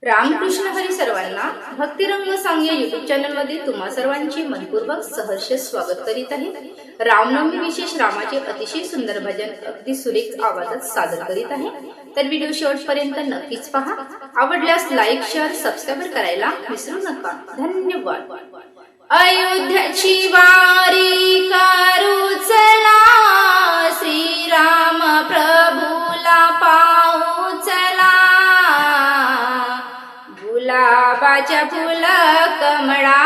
रामकृष्ण हरी सर्वांना भक्तिरंग सांग या युट्यूब चॅनल मध्ये तुम्हा सर्वांचे मनपूर्वक सहर्ष स्वागत करीत आहे। रामनवमी विशेष रामाचे अतिशय सुंदर भजन अगदी सुरेख आवाजात सादर करीत आहे। तर व्हिडिओ शेवटपर्यंत नक्कीच पहा। आवडल्यास लाईक शेअर सबस्क्राइब करायला विसरू नका। धन्यवाद। अयोध्याची वारी करू चला, श्रीराम प्रभूला पाहू चला। गुलाबाच्या फुल कमळा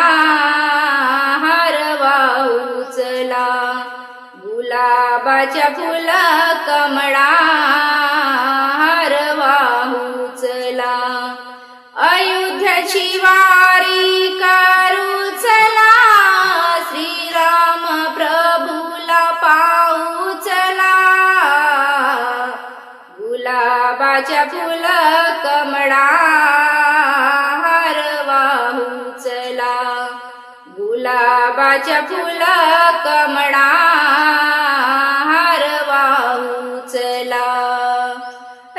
हार वाहू चला, गुलाबाच्या फुल कमळा हार वाहू चला। अयोध्याची वारी करू चला, श्रीराम प्रभूला पाहू चला। गुलाबाच्या फुल कमळा हार वाहू चला, गुलाबाच्या फुल कमळा हार वाहू चला।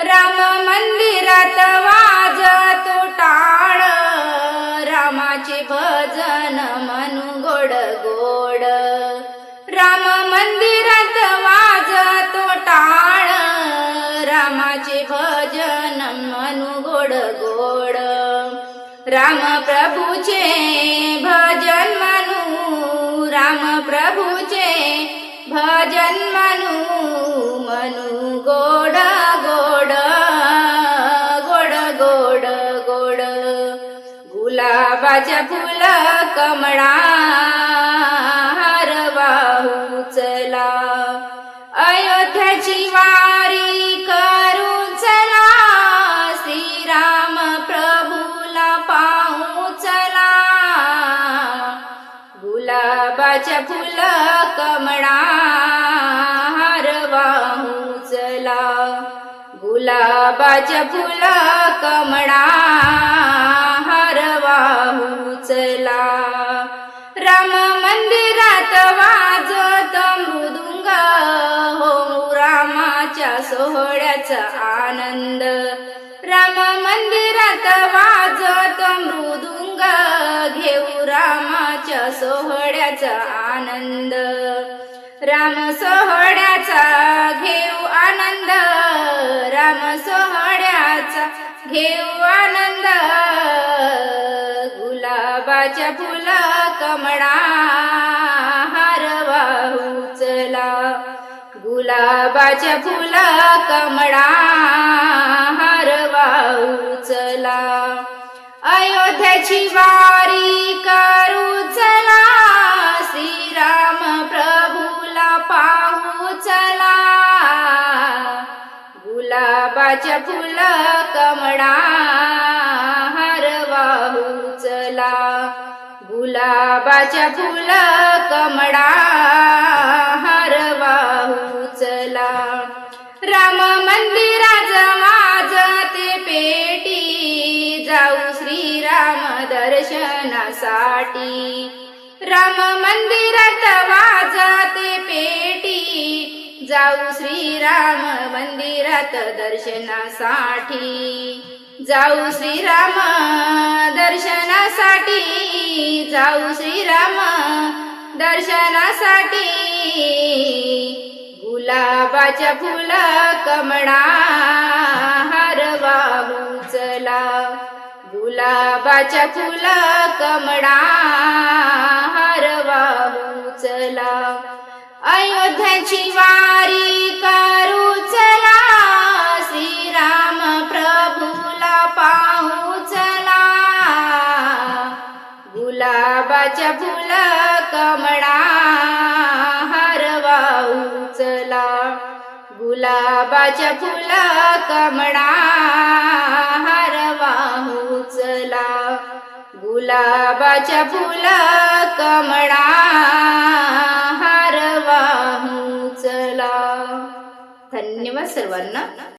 राम मंदिरात वाजतो टाळ, रामाचे भजन म्हणू गोड गोड। राम मंदिरात वाजतो टाळ, रामाचे भजन म्हणू गोड गोड। राम प्रभूचे भजन म्हणू, राम प्रभूचे भजन म्हणू, म्हणू गोड गोड गोड गोड गोड। गुलाबाच्या फुल कमळा हार वाहू चला। अयोध्याची वारी करू चला, श्रीराम प्रभूला पाहू चला। गुलाबाच्या फुल कमळा हार वाहू चला, गुलाबाच्या फुल कमळा हार वाहू चला। राम मंदिरात वाजत मृदुंग, हो रामाच्या सोहळ्याचा आनंद। राम मंदिरात वाजत मृदुंग, घेऊ रामाच्या सोहळ्याचा आनंद। राम सोहळ्याचा घेऊ आनंद, राम सोहळ्याचा घेऊ आनंद। गुलाबाच्या फुल कमळा हार वाहू चला, गुलाबाच्या फुल कमळा हार वाहू चला। अयोध्याची वारी करू चला, श्रीराम प्रभूला पाहू चला। गुलाबाच्या फुल कमळा हार वाहू चला, गुलाबाच्या फुल कमळा हार वाहू चला। राम मंदिरात वाजते पेटी, जाऊ श्रीराम दर्शनासाठी। राम मंदिरात वाजते पेटी, जाऊ श्रीराम मंदिरात दर्शनासाठी। जाऊ श्रीराम दर्शनासाठी, जाऊ श्रीराम दर्शनासाठी। गुलाबाच्या फुल कमळा हार वाहू चला, गुलाबाच्या फुल कमळा हार वाहू चला। अयोध्याची वारी करू चला, श्रीराम प्रभूला पाहू चला। गुलाबाच्या फुल कमळा हार वाहू चला, गुलाबाच्या फुल कमळा हार वाहू चला। गुलाबाच्या फुल कमळा हार वाहू चला। धन्यवाद सर्वांना।